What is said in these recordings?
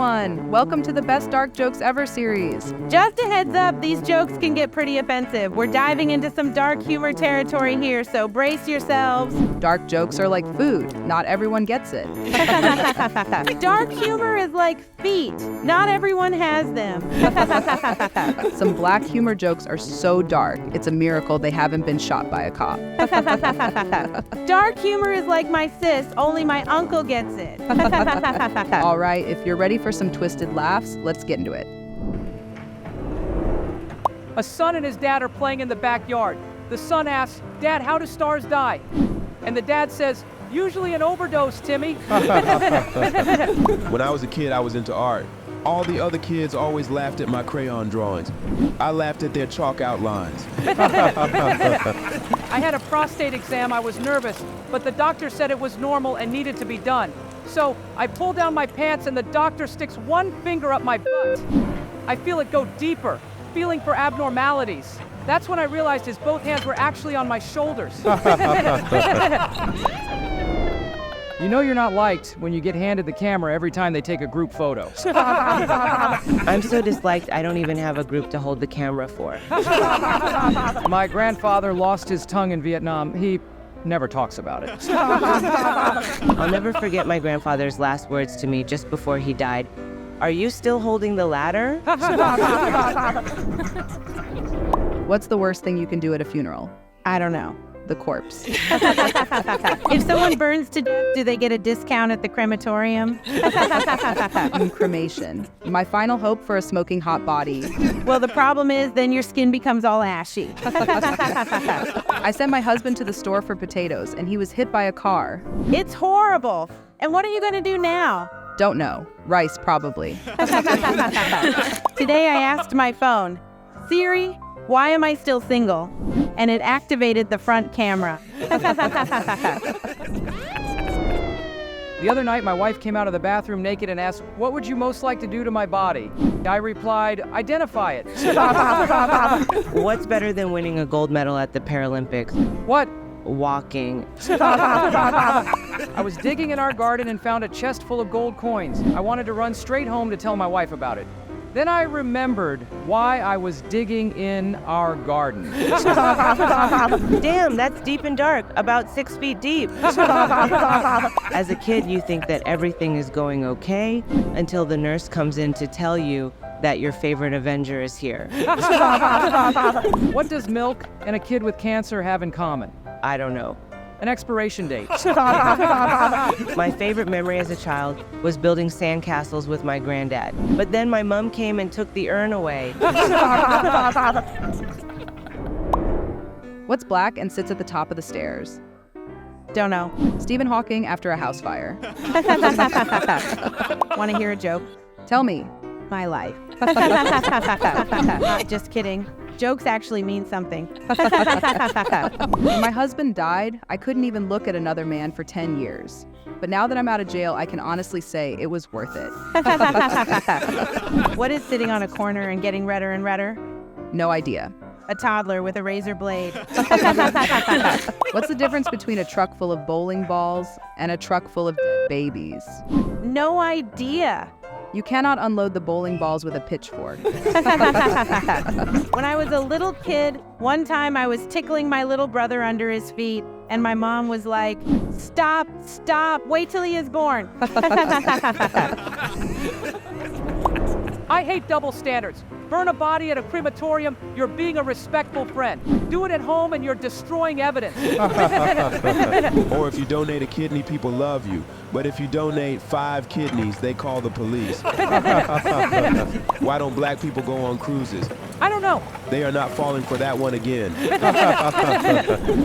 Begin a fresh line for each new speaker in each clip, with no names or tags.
everyone! Welcome to the Best Dark Jokes Ever series.
Just a heads up, these jokes can get pretty offensive. We're diving into some dark humor territory here, so brace yourselves.
Dark jokes are like food. Not everyone gets it.
Dark humor is like feet. Not everyone has them.
Some black humor jokes are so dark, it's a miracle they haven't been shot by a cop.
Dark humor is like my sis, only my uncle gets it.
All right, if you're ready for some twisted laughs, let's get into it.
A son and his dad are playing in the backyard. The son asks, "Dad, how do stars die?" And the dad says, "Usually an overdose, Timmy."
When I was a kid, I was into art. All the other kids always laughed at my crayon drawings. I laughed at their chalk outlines.
I had a prostate exam. I was nervous, but the doctor said it was normal and needed to be done. So I pull down my pants and the doctor sticks one finger up my butt. I feel it go deeper, feeling for abnormalities. That's when I realized his both hands were actually on my shoulders. You know you're not liked when you get handed the camera every time they take a group photo.
I'm so disliked, I don't even have a group to hold the camera for.
My grandfather lost his tongue in Vietnam. He never talks about it.
I'll never forget my grandfather's last words to me just before he died. "Are you still holding the ladder?"
What's the worst thing you can do at a funeral?
I don't know.
The corpse.
If someone burns to death, do they get a discount at the crematorium?
Cremation. My final hope for a smoking hot body.
Well, the problem is then your skin becomes all ashy.
I sent my husband to the store for potatoes, and he was hit by a car.
It's horrible. And what are you going to do now?
Don't know. Rice, probably.
Today I asked my phone, "Siri, why am I still single?" And it activated the front camera.
The other night, my wife came out of the bathroom naked and asked, "What would you most like to do to my body?" I replied, "Identify it."
What's better than winning a gold medal at the Paralympics?
What?
Walking.
I was digging in our garden and found a chest full of gold coins. I wanted to run straight home to tell my wife about it. Then I remembered why I was digging in our garden.
Damn, that's deep and dark, about 6 feet deep. As a kid, you think that everything is going okay until the nurse comes in to tell you that your favorite Avenger is here.
What does milk and a kid with cancer have in common?
I don't know.
An expiration date.
My favorite memory as a child was building sandcastles with my granddad. But then my mom came and took the urn away.
What's black and sits at the top of the stairs?
Don't know.
Stephen Hawking after a house fire.
Want to hear a joke?
Tell me.
My life. Just kidding. Jokes actually mean something.
When my husband died, I couldn't even look at another man for 10 years. But now that I'm out of jail, I can honestly say it was worth it.
What is sitting on a corner and getting redder and redder?
No idea.
A toddler with a razor blade.
What's the difference between a truck full of bowling balls and a truck full of dead babies?
No idea.
You cannot unload the bowling balls with a pitchfork.
When I was a little kid, one time I was tickling my little brother under his feet, and my mom was like, "Stop, stop, wait till he is born."
I hate double standards. Burn a body at a crematorium, you're being a respectful friend. Do it at home and you're destroying evidence.
Or if you donate a kidney, people love you. But if you donate 5 kidneys, they call the police. Why don't black people go on cruises?
I don't know.
They are not falling for that one again.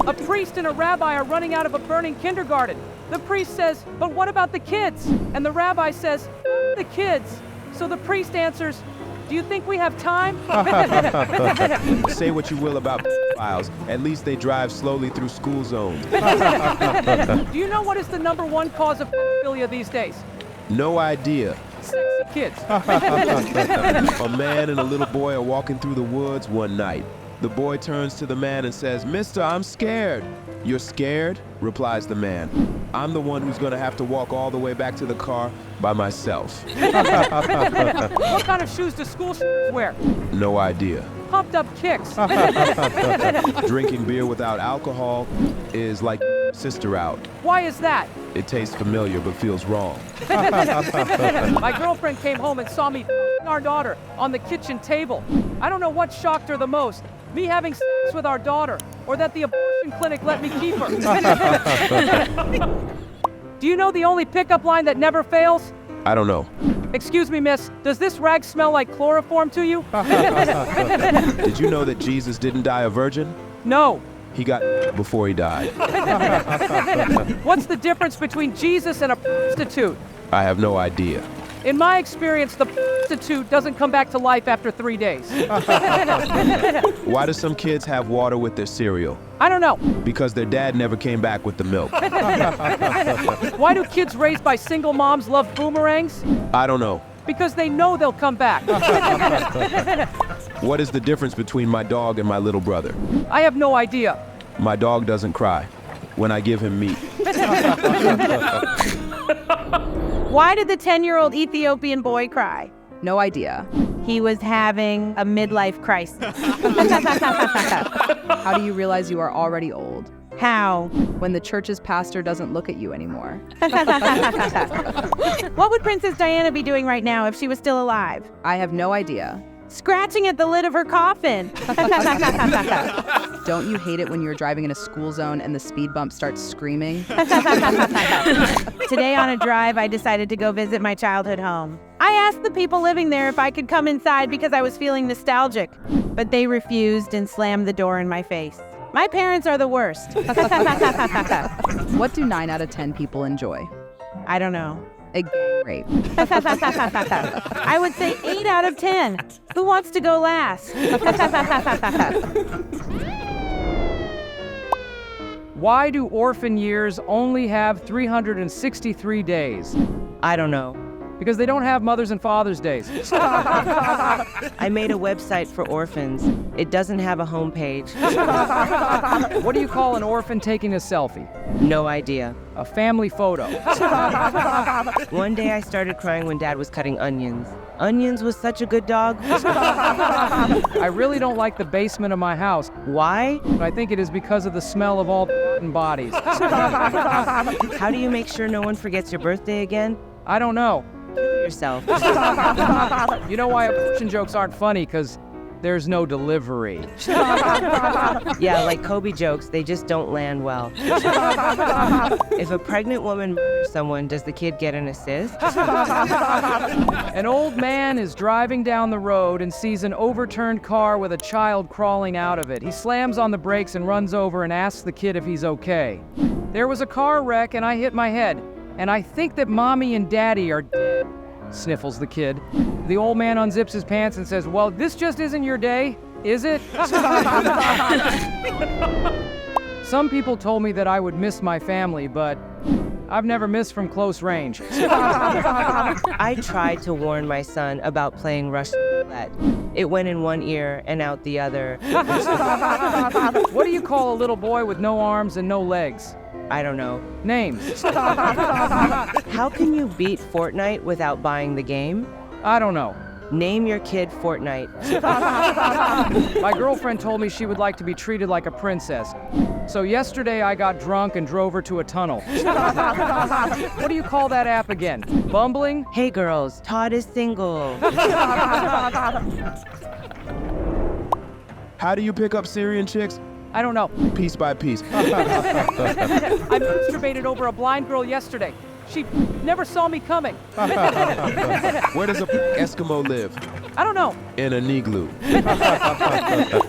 A priest and a rabbi are running out of a burning kindergarten. The priest says, "But what about the kids?" And the rabbi says, "The kids." So the priest answers, "Do you think we have time?"
Say what you will about files. At least they drive slowly through school zones.
Do you know what is the #1 cause of pedophilia these days?
No idea.
Sexy kids.
A man and a little boy are walking through the woods one night. The boy turns to the man and says, "Mister, I'm scared." "You're scared?" replies the man. "I'm the one who's gonna have to walk all the way back to the car by myself."
What kind of shoes do school shooters wear?
No idea.
Pumped up kicks.
Drinking beer without alcohol is like sister out.
Why is that?
It tastes familiar but feels wrong.
My girlfriend came home and saw me our daughter on the kitchen table. I don't know what shocked her the most, me having sex with our daughter, or that the abortion clinic let me keep her. Do you know the only pickup line that never fails?
I don't know.
Excuse me, miss, does this rag smell like chloroform to you?
Did you know that Jesus didn't die a virgin?
No.
He got before he died.
What's the difference between Jesus and a prostitute?
I have no idea.
In my experience, the prostitute doesn't come back to life after 3 days.
Why do some kids have water with their cereal?
I don't know.
Because their dad never came back with the milk.
Why do kids raised by single moms love boomerangs?
I don't know.
Because they know they'll come back.
What is the difference between my dog and my little brother?
I have no idea.
My dog doesn't cry when I give him meat.
Why did the 10-year-old Ethiopian boy cry?
No idea.
He was having a midlife crisis.
How do you realize you are already old?
How?
When the church's pastor doesn't look at you anymore.
What would Princess Diana be doing right now if she was still alive?
I have no idea.
Scratching at the lid of her coffin.
Don't you hate it when you're driving in a school zone and the speed bump starts screaming?
Today on a drive, I decided to go visit my childhood home. I asked the people living there if I could come inside because I was feeling nostalgic, but they refused and slammed the door in my face. My parents are the worst.
What do 9 out of 10 people enjoy?
I don't know.
A gang rape.
I would say 8 out of 10. Who wants to go last?
Why do orphan years only have 363 days?
I don't know.
Because they don't have Mother's and Father's Days.
I made a website for orphans. It doesn't have a homepage.
What do you call an orphan taking a selfie?
No idea.
A family photo.
One day I started crying when Dad was cutting onions. Onions was such a good dog.
I really don't like the basement of my house,
Why?
but I think it is because of the smell of all the rotten bodies.
How do you make sure no one forgets your birthday again?
I don't know.
Kill yourself.
You know why abortion jokes aren't funny? Because there's no delivery.
Yeah, like Kobe jokes, they just don't land well. If a pregnant woman murders someone, does the kid get an assist?
An old man is driving down the road and sees an overturned car with a child crawling out of it. He slams on the brakes and runs over and asks the kid if he's okay. There was a car wreck and I hit my head, and I think that Mommy and Daddy are dead, sniffles the kid. The old man unzips his pants and says, "Well, this just isn't your day, is it?" Some people told me that I would miss my family, but I've never missed from close range.
I tried to warn my son about playing Russian roulette. It went in one ear and out the other.
What do you call a little boy with no arms and no legs?
I don't know.
Names.
How can you beat Fortnite without buying the game?
I don't know.
Name your kid Fortnite.
My girlfriend told me she would like to be treated like a princess. So yesterday I got drunk and drove her to a tunnel. What do you call that app again? Bumbling?
Hey girls, Todd is single.
How do you pick up Syrian chicks?
I don't know.
Piece by piece.
I masturbated over a blind girl yesterday. She never saw me coming.
Where does a Eskimo live?
I don't know.
In an igloo.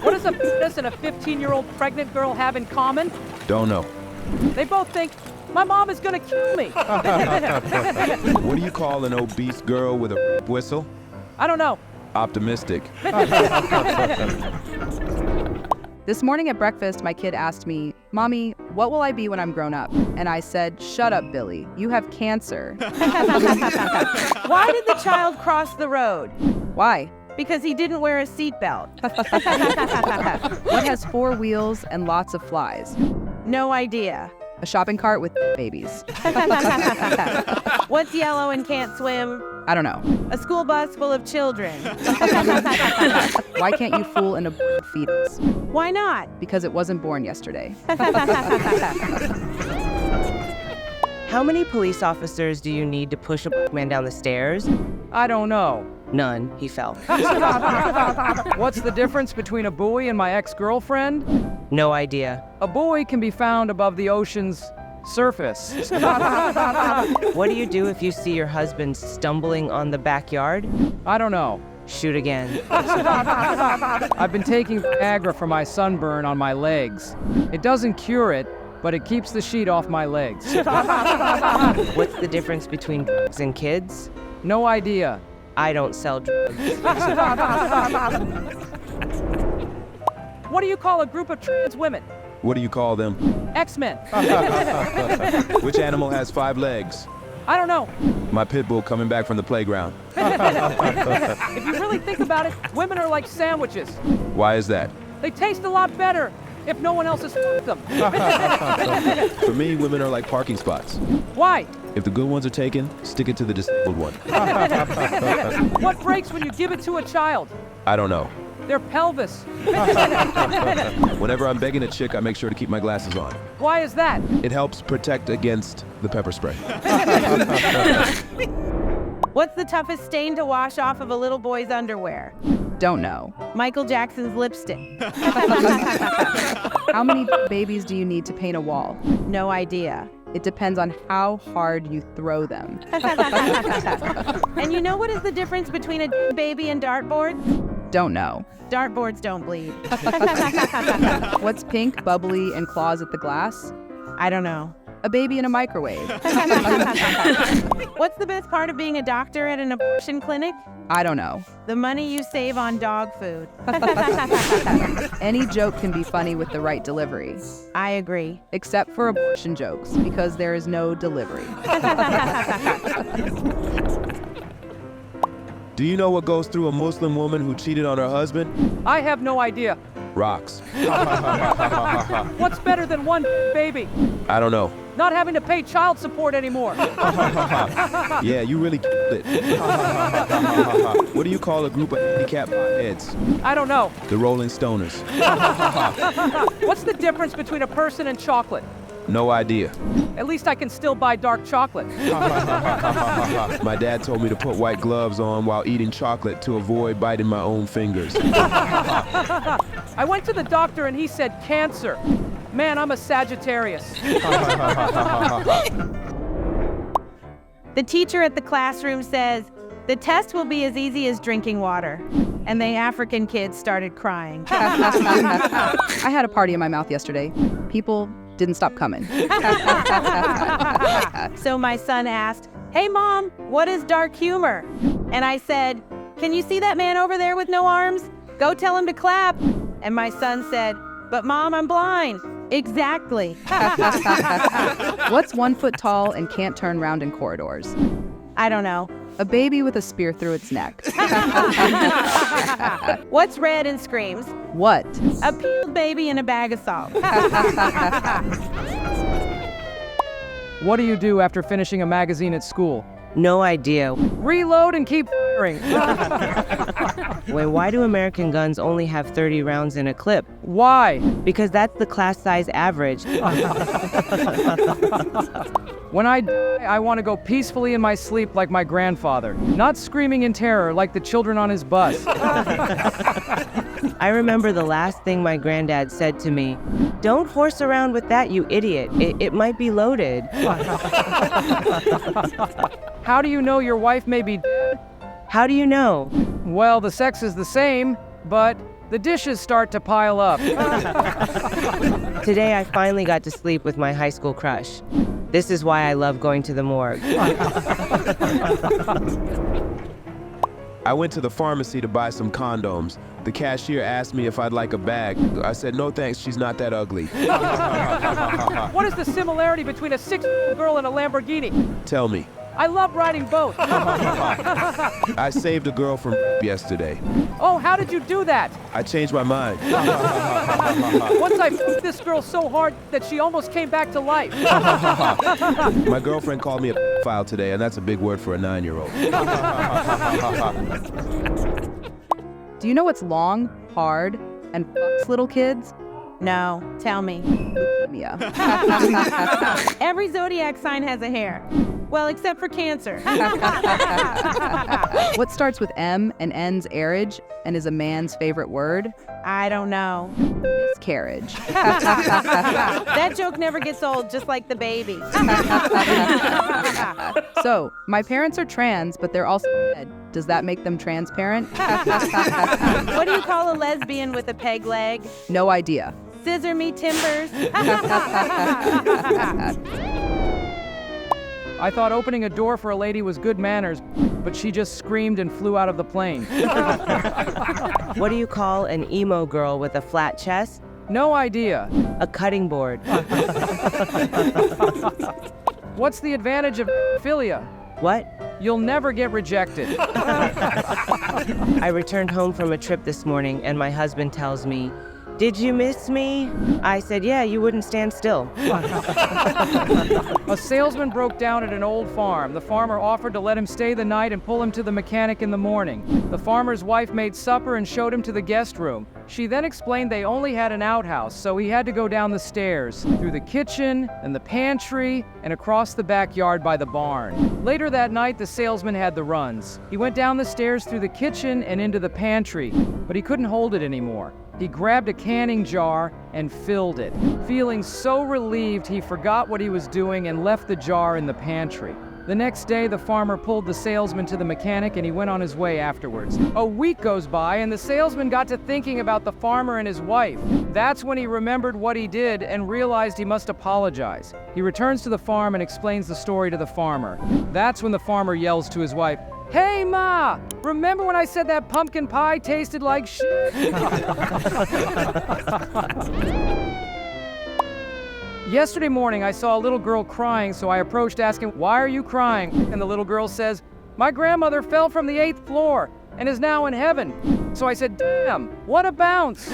What does a penis and a 15-year-old pregnant girl have in common?
Don't know.
They both think, my mom is gonna kill me.
What do you call an obese girl with a whistle?
I don't know.
Optimistic.
This morning at breakfast, my kid asked me, "Mommy, what will I be when I'm grown up?" And I said, "Shut up, Billy. You have cancer."
Why did the child cross the road?
Why?
Because he didn't wear a seatbelt.
What has 4 wheels and lots of flies?
No idea.
A shopping cart with babies.
What's yellow and can't swim?
I don't know.
A school bus full of children.
Why can't you fool an aborted fetus?
Why not?
Because it wasn't born yesterday.
How many police officers do you need to push a black man down the stairs?
I don't know.
None. He fell.
What's the difference between a buoy and my ex-girlfriend?
No idea.
A buoy can be found above the ocean's surface.
What do you do if you see your husband stumbling on the backyard?
I don't know.
Shoot again.
I've been taking Viagra for my sunburn on my legs. It doesn't cure it, but it keeps the sheet off my legs.
What's the difference between drugs and kids?
No idea.
I don't sell drugs.
What do you call a group of trans women?
What do you call them?
X-Men.
Which animal has 5 legs?
I don't know.
My pit bull coming back from the playground.
If you really think about it, women are like sandwiches.
Why is that?
They taste a lot better if no one else has f***ed them.
For me, women are like parking spots.
Why?
If the good ones are taken, stick it to the disabled one.
What breaks when you give it to a child?
I don't know.
Their pelvis.
Whenever I'm begging a chick, I make sure to keep my glasses on.
Why is that?
It helps protect against the pepper spray.
What's the toughest stain to wash off of a little boy's underwear?
Don't know.
Michael Jackson's lipstick.
How many babies do you need to paint a wall?
No idea.
It depends on how hard you throw them.
And you know what is the difference between a baby and dartboards?
Don't know.
Dartboards don't bleed.
What's pink, bubbly, and claws at the glass?
I don't know.
A baby in a microwave.
What's the best part of being a doctor at an abortion clinic?
I don't know.
The money you save on dog food.
Any joke can be funny with the right delivery.
I agree.
Except for abortion jokes, because there is no delivery.
Do you know what goes through a Muslim woman who cheated on her husband?
I have no idea.
Rocks.
What's better than one baby?
I don't know.
Not having to pay child support anymore.
Yeah, you really killed it. What do you call a group of handicapped heads?
I don't know.
The Rolling Stoners.
What's the difference between a person and chocolate?
No idea.
At least I can still buy dark chocolate.
My dad told me to put white gloves on while eating chocolate to avoid biting my own fingers.
I went to the doctor and he said cancer. Man, I'm a Sagittarius.
The teacher at the classroom says, the test will be as easy as drinking water. And the African kids started crying.
I had a party in my mouth yesterday. People didn't stop coming.
So my son asked, hey mom, what is dark humor? And I said, can you see that man over there with no arms? Go tell him to clap. And my son said, but mom, I'm blind. Exactly.
What's 1 foot tall and can't turn round in corridors?
I don't know.
A baby with a spear through its neck.
What's red and screams?
What?
A peeled baby in a bag of salt.
What do you do after finishing a magazine at school?
No idea.
Reload and keep firing.
Wait, why do American guns only have 30 rounds in a clip?
Why?
Because that's the class size average.
When I die, I want to go peacefully in my sleep like my grandfather, not screaming in terror like the children on his bus.
I remember the last thing my granddad said to me, don't horse around with that, you idiot. It might be loaded.
How do you know your wife may be dead?
How do you know?
Well, the sex is the same, but the dishes start to pile up.
Today I finally got to sleep with my high school crush. This is why I love going to the morgue.
I went to the pharmacy to buy some condoms. The cashier asked me if I'd like a bag. I said, no thanks, she's not that ugly.
What is the similarity between a 6-year-old girl and a Lamborghini?
Tell me.
I love riding boats.
I saved a girl from yesterday.
Oh, how did you do that?
I changed my mind.
Once I f***ed this girl so hard that she almost came back to life.
My girlfriend called me a file today, and that's a big word for a 9-year-old.
Do you know what's long, hard, and fucks little kids?
No, tell me.
Leukemia.
Every zodiac sign has a hair. Well, except for Cancer.
What starts with M and ends arage and is a man's favorite word?
I don't know.
Miscarriage.
That joke never gets old, just like the baby.
So, my parents are trans, but they're also dead. Does that make them transparent?
What do you call a lesbian with a peg leg?
No idea.
Scissor me timbers.
I thought opening a door for a lady was good manners, but she just screamed and flew out of the plane.
What do you call an emo girl with a flat chest?
No idea.
A cutting board.
What's the advantage of philia?
What?
You'll never get rejected.
I returned home from a trip this morning and my husband tells me, "Did you miss me?" I said, "Yeah, you wouldn't stand still."
A salesman broke down at an old farm. The farmer offered to let him stay the night and pull him to the mechanic in the morning. The farmer's wife made supper and showed him to the guest room. She then explained they only had an outhouse, so he had to go down the stairs, through the kitchen and the pantry, and across the backyard by the barn. Later that night, the salesman had the runs. He went down the stairs through the kitchen and into the pantry, but he couldn't hold it anymore. He grabbed a canning jar and filled it. Feeling so relieved, he forgot what he was doing and left the jar in the pantry. The next day, the farmer pulled the salesman to the mechanic and he went on his way afterwards. A week goes by and the salesman got to thinking about the farmer and his wife. That's when he remembered what he did and realized he must apologize. He returns to the farm and explains the story to the farmer. That's when the farmer yells to his wife, "Hey, Ma! Remember when I said that pumpkin pie tasted like shit?" Yesterday morning, I saw a little girl crying, so I approached asking, "Why are you crying?" And the little girl says, "My grandmother fell from the 8th floor and is now in heaven." So I said, "Damn, what a bounce."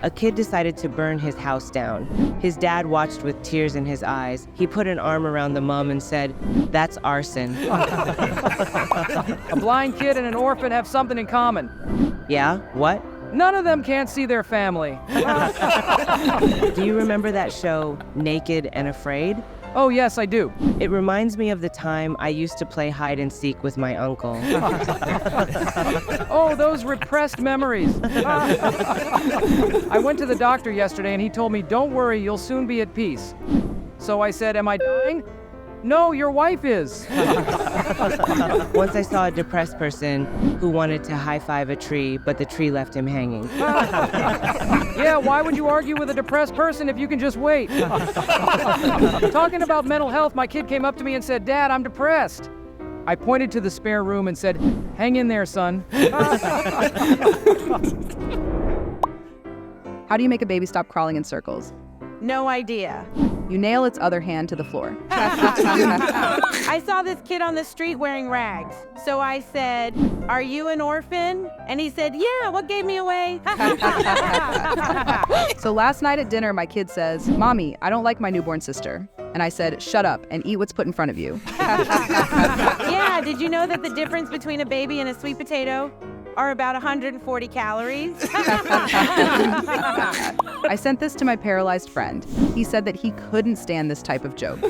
A kid decided to burn his house down. His dad watched with tears in his eyes. He put an arm around the mom and said, "That's arson."
A blind kid and an orphan have something in common.
Yeah? What?
None of them can't see their family.
Do you remember that show, Naked and Afraid?
Oh, yes, I do.
It reminds me of the time I used to play hide and seek with my uncle.
Oh, those repressed memories. I went to the doctor yesterday and he told me, "Don't worry, you'll soon be at peace." So I said, "Am I dying?" "No, your wife is."
Once I saw a depressed person who wanted to high-five a tree, but the tree left him hanging.
Yeah, why would you argue with a depressed person if you can just wait? Talking about mental health, my kid came up to me and said, "Dad, I'm depressed." I pointed to the spare room and said, "Hang in there, son."
How do you make a baby stop crawling in circles?
No idea.
You nail its other hand to the floor.
I saw this kid on the street wearing rags. So I said, "Are you an orphan?" And he said, "Yeah, what gave me away?"
So last night at dinner, my kid says, "Mommy, I don't like my newborn sister." And I said, "Shut up and eat what's put in front of you."
Yeah, did you know that the difference between a baby and a sweet potato are about 140 calories?
I sent this to my paralyzed friend. He said that he couldn't stand this type of joke.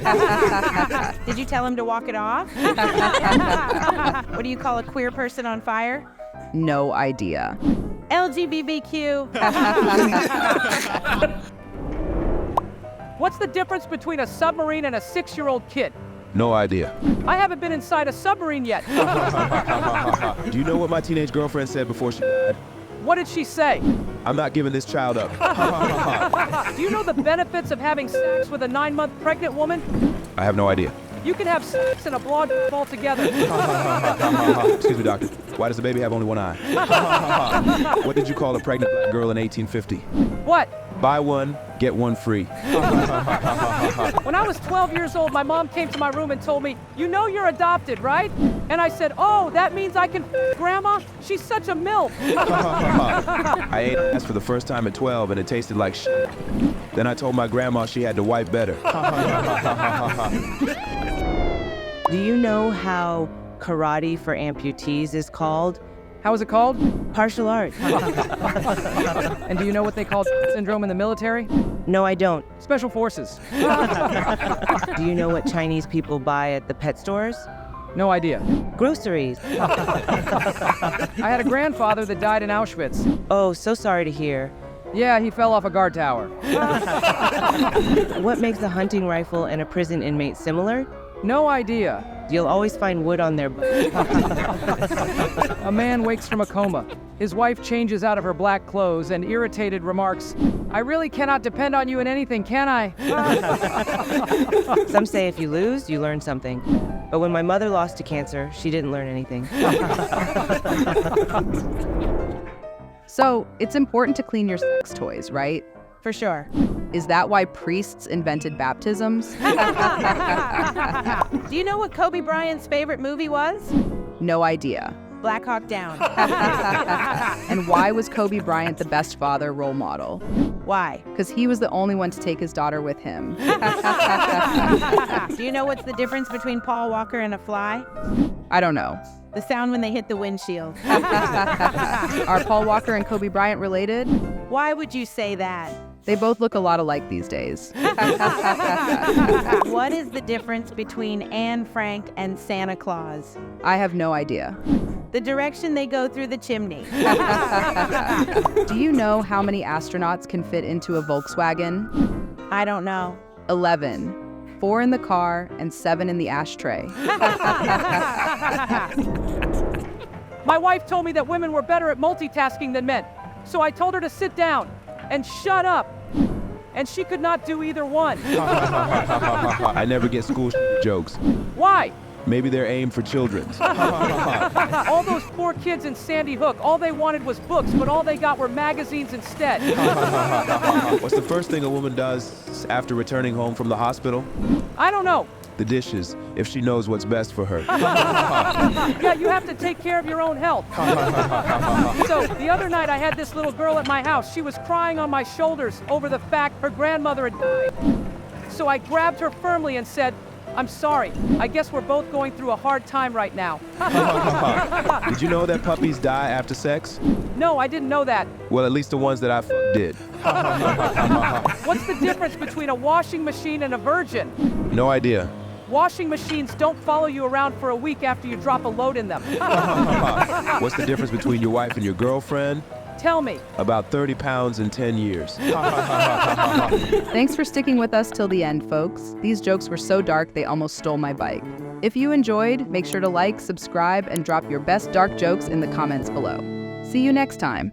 Did you tell him to walk it off? What do you call a queer person on fire?
No idea.
LGBTQ.
What's the difference between a submarine and a 6-year-old kid?
No idea.
I haven't been inside a submarine yet.
Do you know what my teenage girlfriend said before she died?
What did she say?
"I'm not giving this child up."
Do you know the benefits of having sex with a 9-month pregnant woman?
I have no idea.
You can have sex and a blonde altogether.
Excuse me, doctor. Why does the baby have only one eye? What did you call a pregnant black girl in 1850?
What?
Buy one, get one free.
When I was 12 years old, my mom came to my room and told me, "You know you're adopted, right?" And I said, "Oh, that means I can Grandma? She's such a MILF."
I ate ass for the first time at 12 and it tasted like shit. Then I told my grandma she had to wipe better.
Do you know how karate for amputees is called?
How is it called?
Martial arts.
And do you know what they call syndrome in the military?
No, I don't.
Special forces.
Do you know what Chinese people buy at the pet stores?
No idea.
Groceries.
I had a grandfather that died in Auschwitz.
Oh, so sorry to hear.
Yeah, he fell off a guard tower.
What makes a hunting rifle and a prison inmate similar?
No idea.
You'll always find wood on their butt.
A man wakes from a coma. His wife changes out of her black clothes and irritated remarks, "I really cannot depend on you in anything, can I?"
Some say if you lose, you learn something. But when my mother lost to cancer, she didn't learn anything.
So, it's important to clean your sex toys, right?
For sure.
Is that why priests invented baptisms?
Do you know what Kobe Bryant's favorite movie was?
No idea.
Black Hawk Down.
And why was Kobe Bryant the best father role model?
Why?
Because he was the only one to take his daughter with him.
Do you know what's the difference between Paul Walker and a fly?
I don't know.
The sound when they hit the windshield.
Are Paul Walker and Kobe Bryant related?
Why would you say that?
They both look a lot alike these days.
What is the difference between Anne Frank and Santa Claus?
I have no idea.
The direction they go through the chimney.
Do you know how many astronauts can fit into a Volkswagen?
I don't know.
11. 4 in the car and 7 in the ashtray.
My wife told me that women were better at multitasking than men. So I told her to sit down and shut up. And she could not do either one.
I never get school jokes.
Why?
Maybe they're aimed for children.
All those poor kids in Sandy Hook, all they wanted was books, but all they got were magazines instead.
What's the first thing a woman does after returning home from the hospital?
I don't know.
The dishes, if she knows what's best for her.
Yeah, you have to take care of your own health. So the other night I had this little girl at my house. She was crying on my shoulders over the fact her grandmother had died. So I grabbed her firmly and said, "I'm sorry. I guess we're both going through a hard time right now."
Did you know that puppies die after sex?
No, I didn't know that.
Well, at least the ones that I did.
What's the difference between a washing machine and a virgin?
No idea.
Washing machines don't follow you around for a week after you drop a load in them.
What's the difference between your wife and your girlfriend?
Tell me.
About 30 pounds in 10 years.
Thanks for sticking with us till the end, folks. These jokes were so dark they almost stole my bike. If you enjoyed, make sure to like, subscribe, and drop your best dark jokes in the comments below. See you next time.